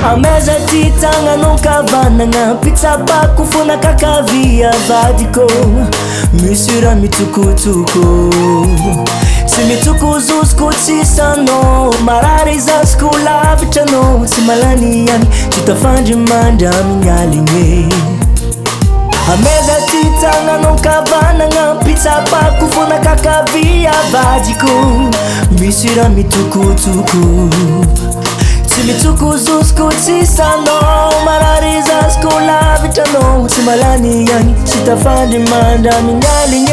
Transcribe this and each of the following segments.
Ameza titangano kavanana pitsapako fona kakavia vadiko misira mitukutuko si mitukuzusko tsisano marary zasko lavitrano tsy malany ihany tsy tafandry mandamy aligny ameza titangano kavanana pitsapako fona kakavia vadiko misira mitukutuko si mitukuzusko tsisano marary zasko lavitrano tsy malany ihany tsy tafandry mandamy aligny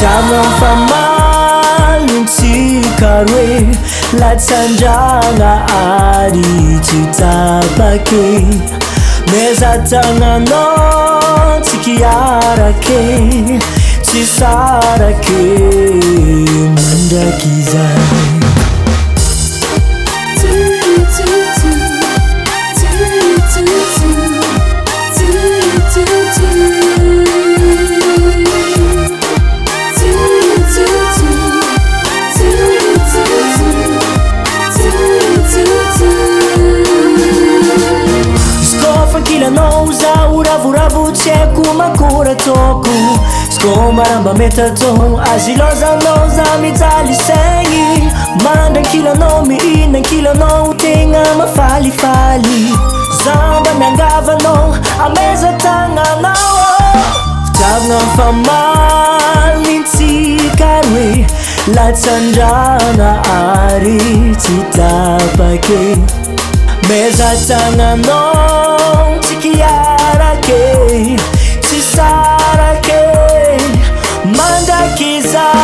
Fitiavana famaly tsikaroe latsandragna ary tsy tapake meza tagnanao tsy kiarake tsy sarake mandraky zay Uravo tseko makora toko sko maramba metato azilozanao za mijaly saigny mandrankilanao mihinankilanao tegna mafalifaly zamba miangavanao ameza tagnanao fitiavana famaly tsikaroe latsandragna ary tsy tapake meza tagnanao tsy kiarake tsy sarake mandraky zay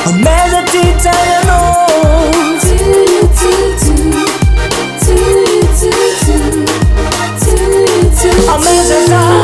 ameza titangano ameza